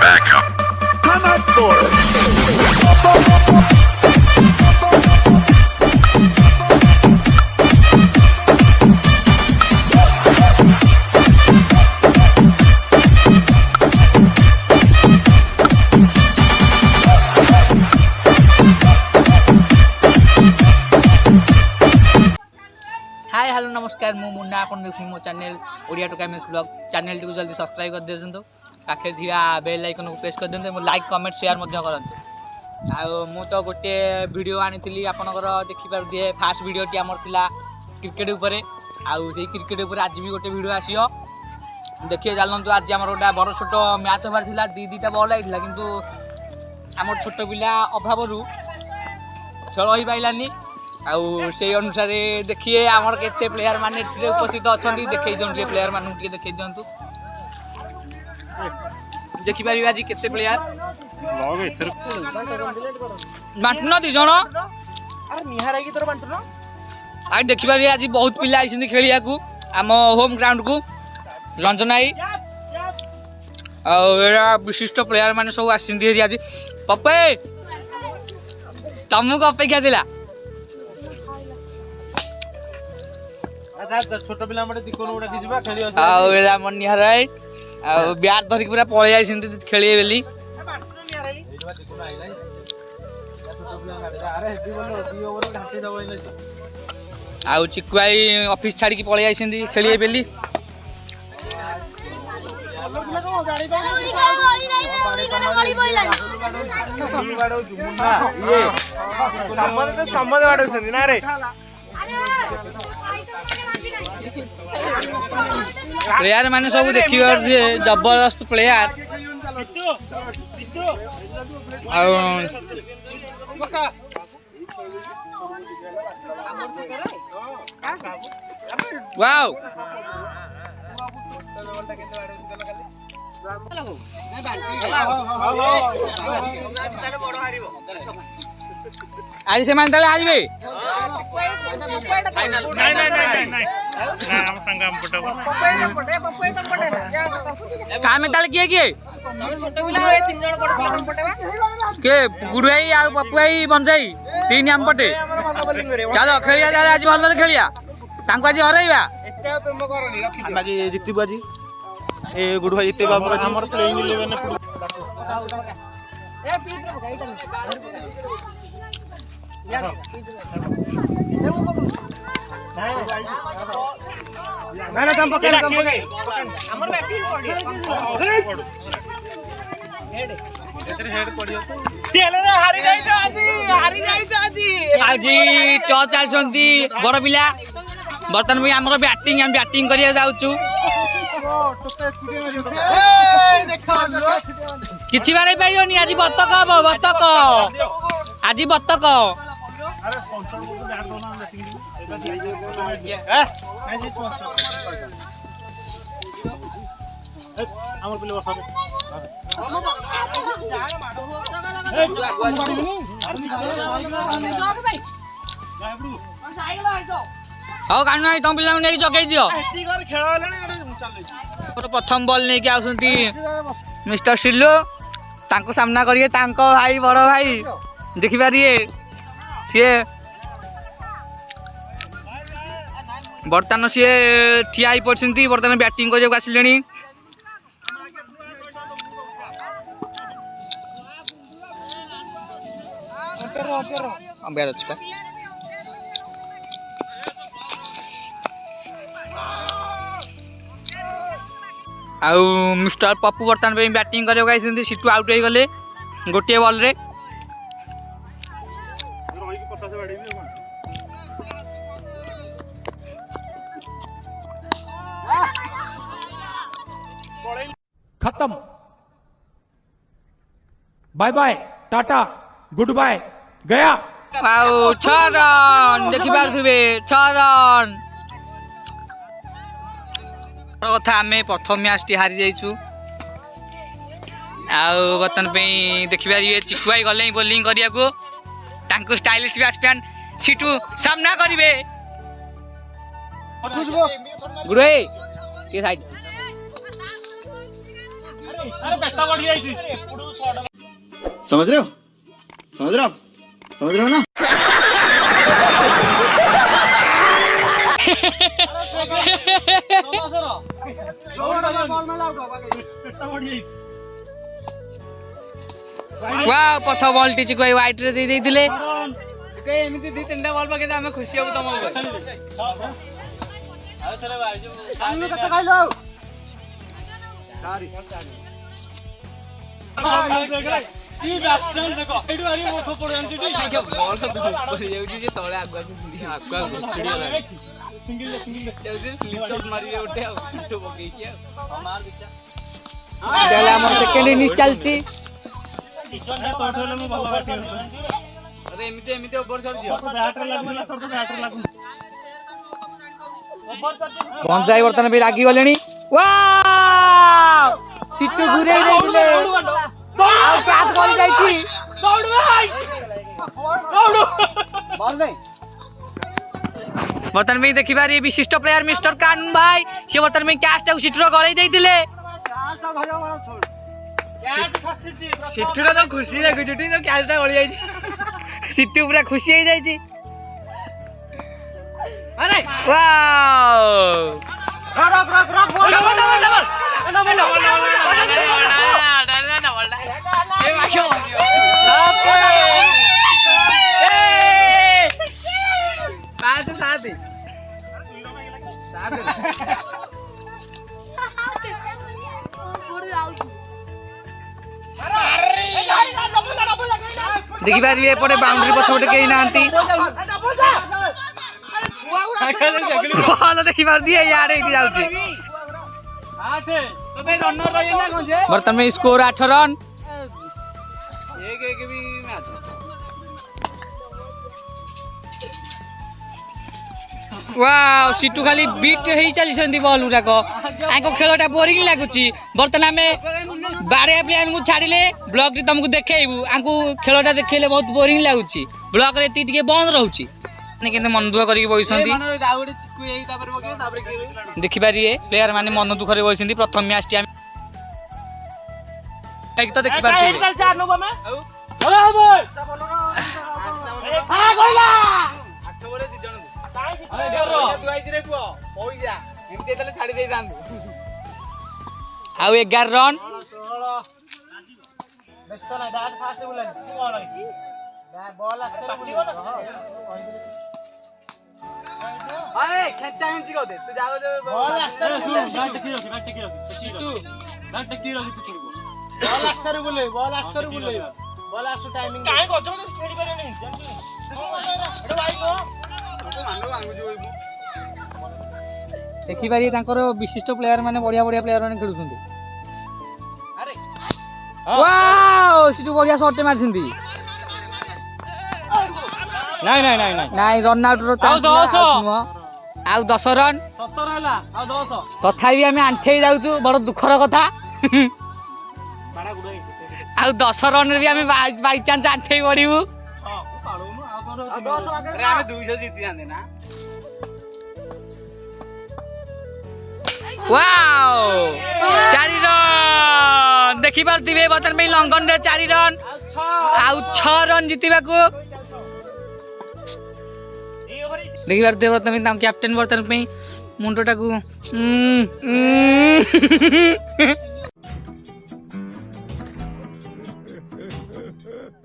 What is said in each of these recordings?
backup. Come out for it. Hi hello नमस्कार मु मुन्ना आपन देखु मो चैनल ओडिया टू कैमेस ब्लॉग चैनल को जल्दी सब्सक्राइब कर देसंतो पाखे थिया बेल आइकन को प्रेस कर देंते मो लाइक कमेंट शेयर मध्य करंतु आ मु तो गोटे वीडियो आनिथिली आपनकर देखि पार दिए फास्ट वीडियो टी हमर थिला क्रिकेट ऊपर आ सेही क्रिकेट ऊपर आज भी गोटे वीडियो आसियो देखिए जानलंतु आज हमर गोटा बड़ छोट मैच होबार थिला दीटा बॉल आइथिला किंतु हमर छोट पिला अभावरु खेल होई पाइलानी आउ से अनुसार देखिए आमर केते प्लेयर माने उपस्थित अच्छा देखई दियन से प्लेयर मानु के देखई दियंतु देखि पारि आज केते प्लेयर लॉग इधर बांटनो दी जण अरे निहार की तोर बांटनो आज देखि पारि आज बहुत पिला आइसिंदी खेलिया को आम होम ग्राउंड को रंजनाई आ विशिष्ट प्लेयर माने सब आसिंदी आज पप्पे तमको अपेक्षा दिला छोट पिला मटे दिकोन उडा की जिबा खेली आ एला मन निहार आइ आ ब्याट धरि पूरा पळे जाय सिंती खेलिए बेली आ चिकुआई ऑफिस छाड़ी की पळे जाय सिंती खेलिए बेली सम्मत बाडौछन्ती ना रे प्लेयर माने सब देखियो जबरदस्त प्लेयर वाओ आज से मान तले आइबे कामे ताले किए के गुडुआई आ पपुआई बंजाई तीन आम पटे चलो खेलिया चले आज भल खेलिया तांको आज हरैबा बाकी जितबो आज ए गुड भाई जितबो हमर प्लेइंग 11 ए पीट रो गाइटा यार ना कम पकड़ हमर बैटिंग पड़ी हेड पड़ियो तेले रे हारी जाई आज टॉस चलसंती बड़ पिला बर्तन भी हमर बैटिंग हम बैटिंग करिया जाउछु किछि बारे पाइयोनी आज बतक हबो बतक आज बतक अरे स्पॉन्सर को बैट दो ना ऐसे स्पॉन्सर हमर पिले हाउ कान नाही तम पिला नै जगै दियो एटी कर खेल होले प्रथम बॉल नै के आसंती मिस्टर सिल्लू तांको सामना करिए तांको भाई बड़ भाई देखि पारिए सीए बर्तन सी ठिया पड़ती बर्तन बैटिंग करने आसिले आउ मिस्टर पप्पू बर्तन पे बैटिंग करने सीटू आउट हो गले गोटे बॉल रे खत्म bye bye tata good bye गया आउ 6 रन देखि पारथुबे 6 रन कथा आमे प्रथम मैच टी हारी जाइछु आउ बर्तन पे देखि पारिए चिकुआई गले बॉलिंग करिया को तांको स्टाइलिश बैट्समैन सीटू सामना करिवे गुरुए के साइड समझ रहे हो समझ रहे हो आप समझ रहे हो ना वाह पथ बॉल टी चिकु भाई व्हाइट रे दे देइथिले एमिति दी तीनटा बॉल पके हम खुशी होबो तमको चल हमर सेकंड इनिंग्स चलची अरे एमिति एमिति ओवर छोड़ दियो पंचाई बर्तन भी रागी गलेनी वाव सिट्टू घुरे देइले आउ कैच बॉल जाईची दौड़ भाई बॉल नहीं बर्तन में देखि बारी विशिष्ट प्लेयर मिस्टर कानून भाई से बर्तन में कैच टाउ सिट्टू गले देइतिले सिट्टू तो खुशी लागु जुटी तो कैच टा गली जाईची सिट्टू पूरा खुशी हो जाईची अरे वाओ रख रख रख बॉल डबल ये माखो साथ साथ देखि बारी एपटे बाउंड्री पछपटे केही नांती बॉल देखि बार दिए यार एक जाउची बर्तन में स्कोर 8 रन एक भी मैच वाओ सिट्टू खाली बीट हेई चली बॉल गुराक आको खेलटा बोरिंग लागुची बर्तन में बारे प्लेयर को छाड़िले ब्लॉक रे तुमको देखेबू आको खेलटा देखेले बहुत बोरिंग लागुची ब्लॉक रे टिके बंद रहउची ने केते मन दुख करी बइसंती देखि बारिए प्लेयर माने मन दुख रे बइसंती प्रथम मैच टी एक तो देखि बार हां गइला 8 बरे 2 जण आउ 11 रन देखि पारी तांकर विशिष्ट प्लेयर माने बढ़िया बढ़िया प्लेयर माने खेलुछंती अरे वाओ सिटू बढ़िया शॉट मारछंती नहीं नहीं नहीं नहीं नहीं रन आउट रो चांस आउ 10 रन 17 हला आउ 10 तथापि आमे आंठेई जाउछु बड़ दुखर कथा आउ 10 रन रे भी आमे बाई चांस आंठेई पड़िबू अरे आमे 200 जीति जांदे ना वाओ 4 रन देखि पारथिबे बर्तन में लंगन रे 4 रन आउ 6 रन जीतिबा को देखि पारथिबे बर्तन में तां कैप्टन बर्तन में मुंडटा को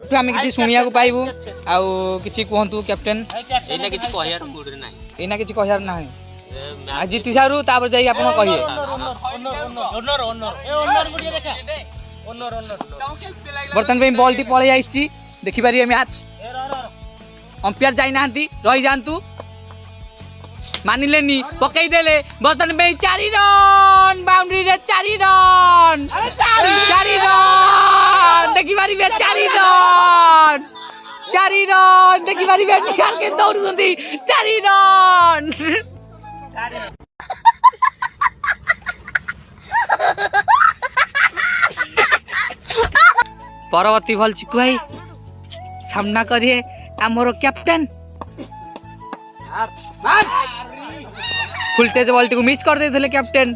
तो आमे किछि सुनिया को पाइबू आउ किछि कहंतु कैप्टन एना किछि कहयार मूड रे नाही एना किछि कहयार नाही आ जीति सारू तापर जाई आपण कहिए बर्तन पे बॉल टी पळे आइछि देखि पारिए मैच अंपायर जाई नांती रही जानतु मानिलेनी पकई देले बर्तन पे 4 रन बाउंड्री रे 4 रन 4 रन देखि पारिबे 4 रन 4 रन देखि पारिबे निहार के दौड़ुछंती 4 रन परवर्ती बल चिकू भाई सामना करिए आमर कैप्टन फुलटेज बॉल को मिस कर देते कैप्टन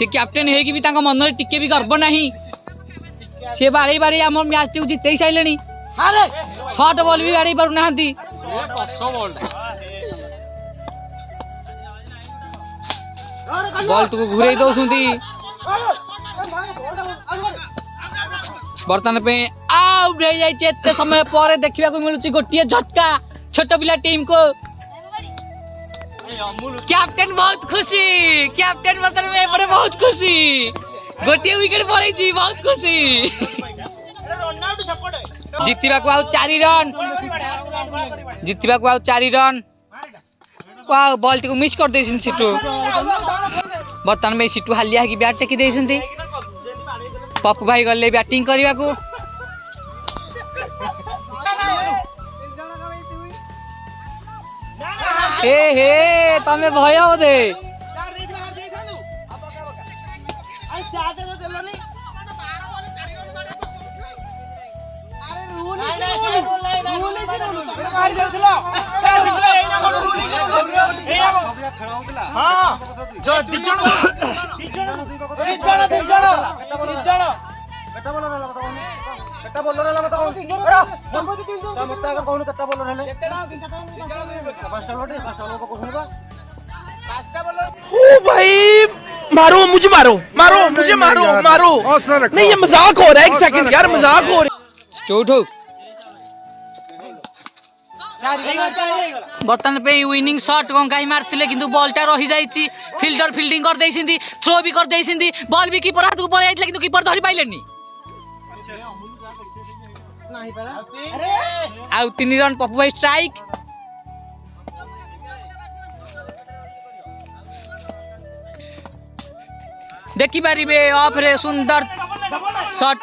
से कैप्टेन है भी मन में टिके भी गर्व नहीं से बाड़ी बाड़ी आम मैच को जिते सारे शॉर्ट बॉल भी बाड़ी पार ना बॉल को घूरे दौरान बर्तमान पे आउट हो जाए समय पर देखा मिलूँ गोटे झटका छोट पिला टीम को कैप्टेन बहुत खुशी कैप्टेन बर्तमान में बहुत खुशी गोटे विकेट पड़े बहुत खुशी जितवा को आउ 4 रन जितवा को आउ 4 रन वाह बॉल टी को मिस कर दे सिटू बर्तमान में सिटू हालिया की बैट टेकी दे पप्पू भाई गले बैटिंग करने को हे तमे भय बोधे भाई मारो मुझे मारो मारो मुझे मारो मारो नहीं ये मजाक हो रहा है 1 सेकंड यार मजाक हो रहा है बर्तमान पे विनिंग शॉट गंगाई मारते कि बॉलटा रही जाइए फिल्डर फिल्डिंग कर देइसिंदी थ्रो भी कर देइसिंदी बॉल भी कीपर हाथ को पड़ जाइए कि कीपर धरी पाइलेनी आउ 3 रन पप्पू भाई स्ट्राइक देखी पारे ऑफ रे सुंदर शॉट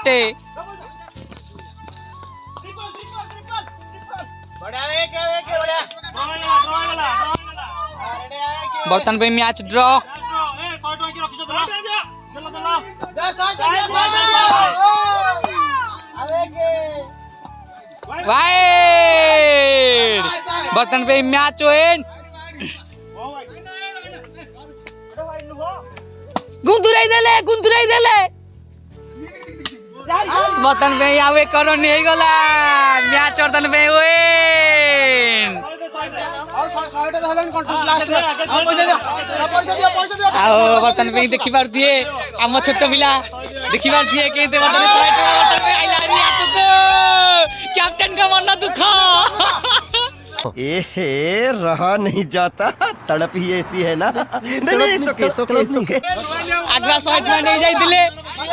बर्तमान पे मैच ड्रॉ वाइड बर्तमान पे मैच विन गुंदुराई देले बर्तमान पे आवे करण नहीं गला मैच बर्तमान पे विन बर्तमान पे देखी पारे आम छोट पिला देखी पारे कैप्टेन का मन दुख रहा नहीं जाता तड़प ही ऐसी है ना नहीं सोके सोके सोके आगला 100 टका नहीं जाइतिले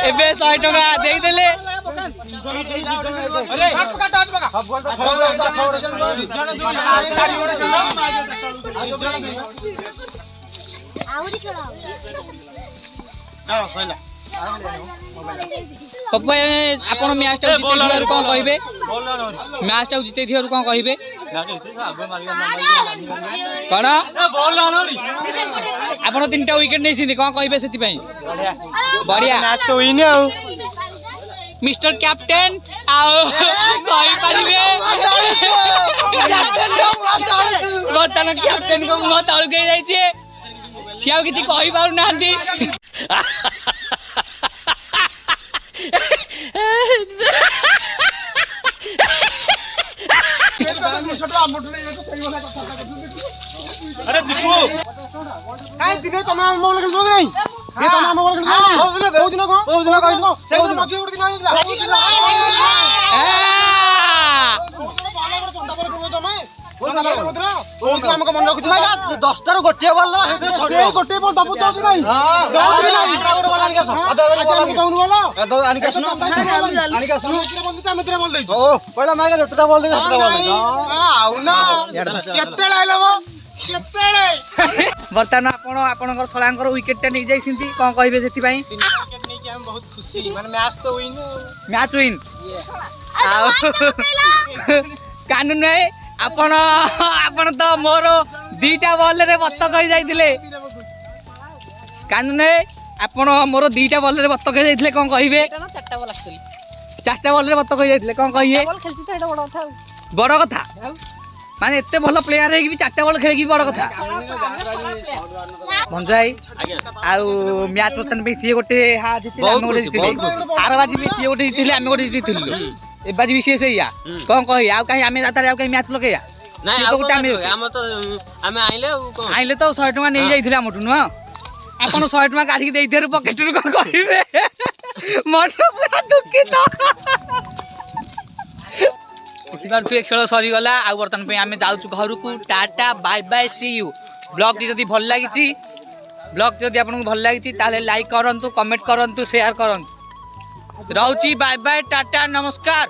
एबे 100 टका देई देले पप्पा आपण मैच टा जीते दियार कोन कहिबे मैच टा जीते दियार कोन कहिबे कोन आपण 3टा विकेट नै सिंदी कोन कहिबे सेति पई बढ़िया मैच तो विन आउ मिस्टर कैप्टेन आओ कहि परिबे बर्तमान कैप्टेन को मुह तळ गई जाई छे सियाओ किछि कहि पारु नांदी अरे चिकू काई दिने तमे हम मोबाइल खेल दो नहीं ये तमे हम मोबाइल खेल दो बहुत दिन कहि दो से मध्य उड़ दिन आइला गोटे बॉल गोटे बॉल बाबू तो नहीं बर्तमान आपण सलांकर विकेट टा नहीं जाइसिंती कोन कहिबे सेति पई बहुत खुशी माने मैच तो विन मैच विन कानून है आपण आपण तो मोर 2टा बॉल रे बत्तक कहि जाइतिले कानून है आपण मोर 2टा बॉल रे बत्तक कहि जाइतिले कोन कहिबे 4टा बॉल एक्चुअली 4टा बॉल रे बत्तक कहि जाइतिले कोन कहिए बॉल खेलछि त एटा बड़ कथा माने एते भलो प्लेयर है कि 4टा बॉल खेले कि बड़ कथा ଭଞ୍ଜ ଭାଇ ଆଉ ମ୍ୟାଚ୍ ବର୍ତ୍ତମାନ ପାଇଁ ସିଏ ଗୋଟେ ହା ଜିତିଲେ ଆମେ ଗୋଟେ ଜିତିଲେ ଆର ବାଜି ବି ସିଏ ଗୋଟେ ଜିତିଲେ ଆମେ ଗୋଟେ ଜିତିଥିଲୁ ଏ ବାଜି ବି ସିଏ ସେଇଆ କଣ କହିବା ଆଉ କାହିଁ ଆମେ ତାର ଆଉ କାହିଁ ମ୍ୟାଚ୍ ଲଗେଇବା ନାଇଁ ଆଉ ଗୋଟେ ଆମର ତ ଆମେ ଆଇଲେ ଆଉ କଣ ଆଇଲେ ତ 100 ଟଙ୍କା ନେଇ ଯାଇଥିଲେ ଆମଠୁ ନୁହଁ ଆପଣ 100 ଟଙ୍କା କାଢିକି ଦେଇଥିବାରୁ ପକେଟରୁ କଣ କରିବେ ମନ ପୁରା ଦୁଃଖିତ ଦେଖିପାରୁଥିବେ ଖେଳ ସରିଗଲା ଆଉ ବର୍ତ୍ତମାନ ପାଇଁ ଆମେ ଯାଉଛୁ ଘରକୁ tata bye bye see you ବ୍ଲଗଟି ଯଦି ଭଲ ଲାଗିଛି ବ୍ଲଗ ଯଦି ଆପଣଙ୍କୁ ଭଲ ଲାଗିଛି ତାହେଲେ ଲାଇକ୍ କରନ୍ତୁ କମେଣ୍ଟ କରନ୍ତୁ ସେୟାର କରନ୍ତୁ ରହୁଛି ବାଏ ବାଏ ଟାଟା ନମସ୍କାର।